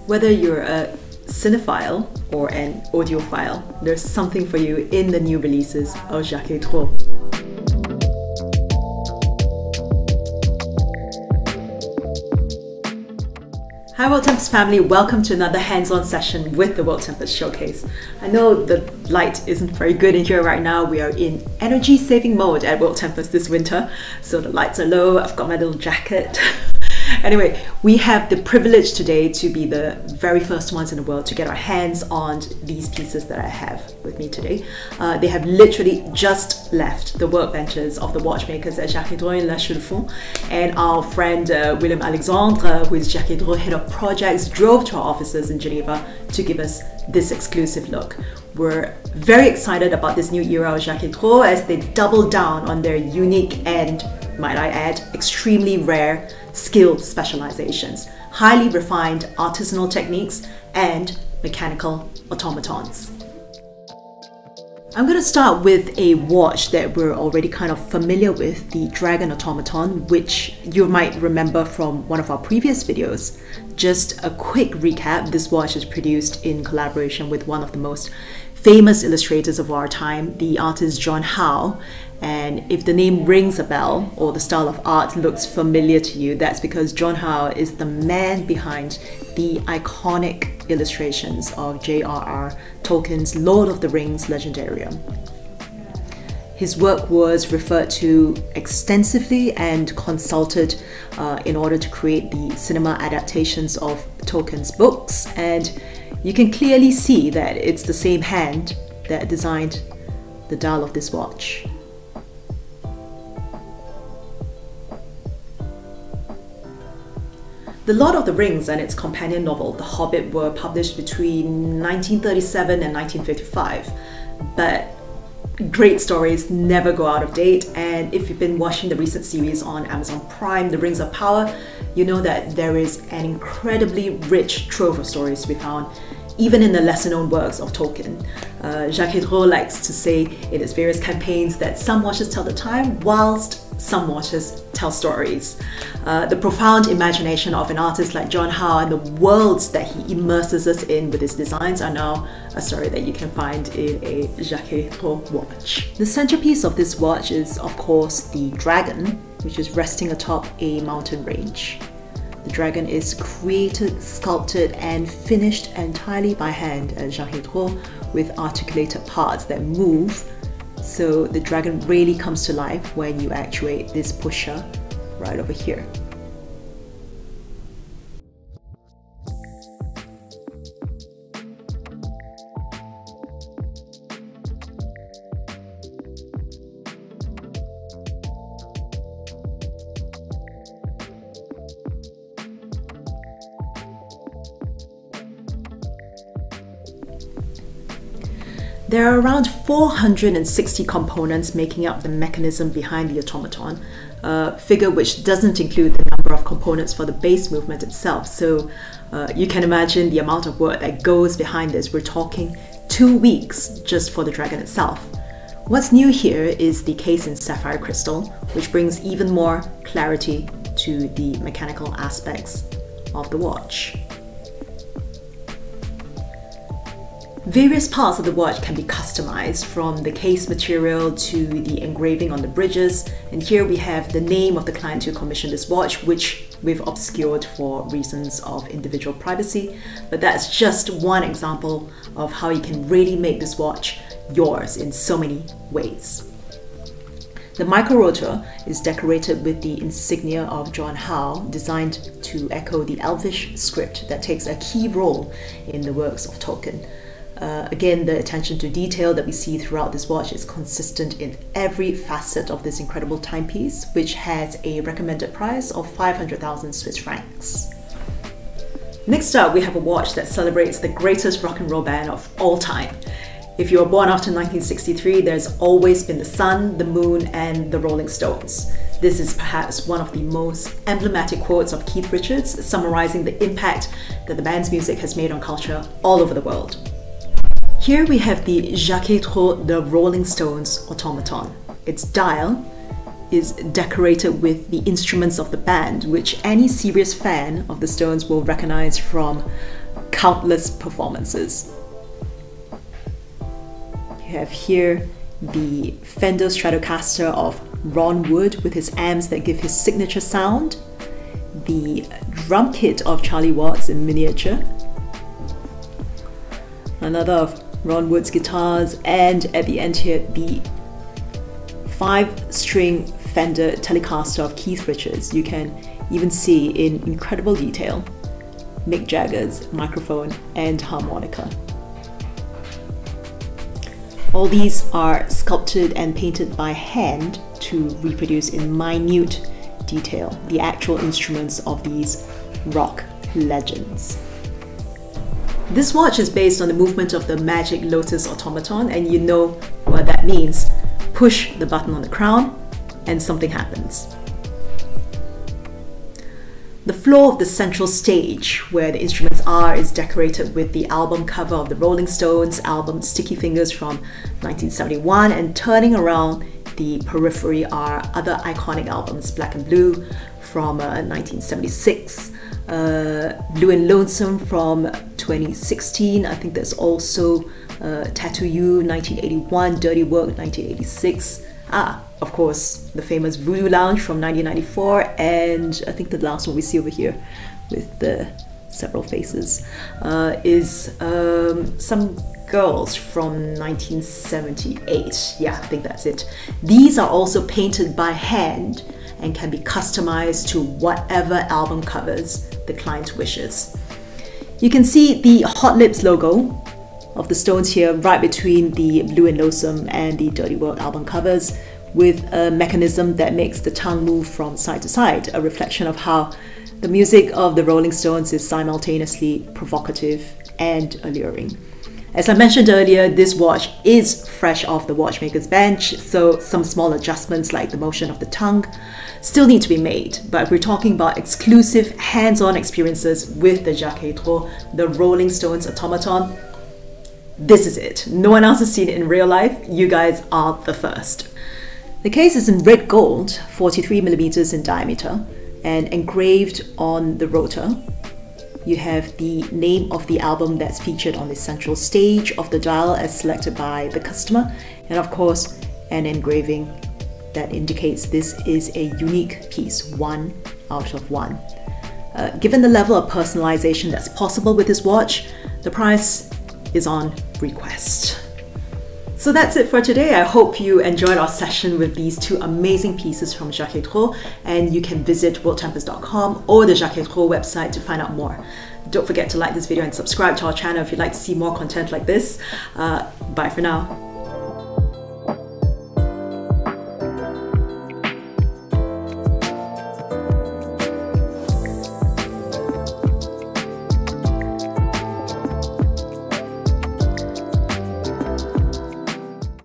Whether you're a cinephile or an audiophile, there's something for you in the new releases of Jaquet Droz. Hi WorldTempus family, welcome to another hands-on session with the WorldTempus Showcase. I know the light isn't very good in here right now. We are in energy saving mode at WorldTempus this winter, so the lights are low. I've got my little jacket. Anyway, we have the privilege today to be the very first ones in the world to get our hands on these pieces that I have with me today. They have literally just left the workbenches of the watchmakers at Jaquet Droz in La Chaux-de-Fonds, and our friend William Alexandre, who is Jaquet Droz Head of Projects, drove to our offices in Geneva to give us this exclusive look. We're very excited about this new era of Jaquet Droz as they double down on their unique and, might I add, extremely rare skilled specializations, highly refined artisanal techniques, and mechanical automatons. I'm going to start with a watch that we're already kind of familiar with, the Dragon Automaton, which you might remember from one of our previous videos. Just a quick recap, this watch is produced in collaboration with one of the most famous illustrators of our time, the artist John Howe. And if the name rings a bell or the style of art looks familiar to you, that's because John Howe is the man behind the iconic illustrations of J.R.R. Tolkien's Lord of the Rings Legendarium. His work was referred to extensively and consulted in order to create the cinema adaptations of Tolkien's books, and you can clearly see that it's the same hand that designed the dial of this watch. The Lord of the Rings and its companion novel, The Hobbit, were published between 1937 and 1955, but great stories never go out of date, and if you've been watching the recent series on Amazon Prime, The Rings of Power, you know that there is an incredibly rich trove of stories to be found, even in the lesser-known works of Tolkien. Jaquet Droz likes to say in its various campaigns that some watches tell the time, whilst some watches tell stories. The profound imagination of an artist like John Howe and the worlds that he immerses us in with his designs are now a story that you can find in a Jaquet Droz watch. The centerpiece of this watch is, of course, the dragon, which is resting atop a mountain range. The dragon is created, sculpted, and finished entirely by hand at Jaquet Droz with articulated parts that move. So the dragon really comes to life when you actuate this pusher right over here. There are around 460 components making up the mechanism behind the automaton, a figure which doesn't include the number of components for the base movement itself. So you can imagine the amount of work that goes behind this. We're talking 2 weeks just for the dragon itself. What's new here is the case in sapphire crystal, which brings even more clarity to the mechanical aspects of the watch. Various parts of the watch can be customized, from the case material to the engraving on the bridges, and here we have the name of the client who commissioned this watch, which we've obscured for reasons of individual privacy, but that's just one example of how you can really make this watch yours in so many ways. The micro rotor is decorated with the insignia of John Howe, designed to echo the Elvish script that takes a key role in the works of Tolkien. Again, the attention to detail that we see throughout this watch is consistent in every facet of this incredible timepiece, which has a recommended price of 500,000 Swiss francs. Next up, we have a watch that celebrates the greatest rock and roll band of all time. If you were born after 1963, there's always been the sun, the moon, and the Rolling Stones. This is perhaps one of the most emblematic quotes of Keith Richards, summarizing the impact that the band's music has made on culture all over the world. Here we have the Jaquet Droz, the Rolling Stones Automaton. Its dial is decorated with the instruments of the band, which any serious fan of the Stones will recognize from countless performances. You have here the Fender Stratocaster of Ron Wood with his amps that give his signature sound, the drum kit of Charlie Watts in miniature, another of Ron Wood's guitars, and at the end here, the 5-string Fender Telecaster of Keith Richards. You can even see in incredible detail Mick Jagger's microphone and harmonica. All these are sculpted and painted by hand to reproduce in minute detail the actual instruments of these rock legends. This watch is based on the movement of the Magic Lotus Automaton, and you know what that means. Push the button on the crown and something happens. The floor of the central stage where the instruments are is decorated with the album cover of the Rolling Stones album Sticky Fingers from 1971, and turning around the periphery are other iconic albums, Black and Blue from 1976, Blue and Lonesome from 2016. I think there's also Tattoo You 1981, Dirty Work 1986. Of course, the famous Voodoo Lounge from 1994, and I think the last one we see over here with the several faces is Some Girls from 1978. Yeah, I think that's it. These are also painted by hand and can be customized to whatever album covers the client wishes. You can see the Hot Lips logo of the Stones here right between the Blue and Lonesome and the Dirty Work album covers, with a mechanism that makes the tongue move from side to side, a reflection of how the music of the Rolling Stones is simultaneously provocative and alluring. As I mentioned earlier, this watch is fresh off the watchmaker's bench, so some small adjustments like the motion of the tongue still need to be made. But if we're talking about exclusive hands-on experiences with the Jaquet Droz, the Rolling Stones Automaton, this is it. No one else has seen it in real life. You guys are the first. The case is in red gold, 43mm in diameter, and engraved on the rotor. You have the name of the album that's featured on the central stage of the dial as selected by the customer, and of course an engraving that indicates this is a unique piece, 1 out of 1. Given the level of personalization that's possible with this watch, the price is on request. So that's it for today. I hope you enjoyed our session with these two amazing pieces from Jaquet Droz, and you can visit WorldTempus.com or the Jaquet Droz website to find out more. Don't forget to like this video and subscribe to our channel if you'd like to see more content like this. Bye for now.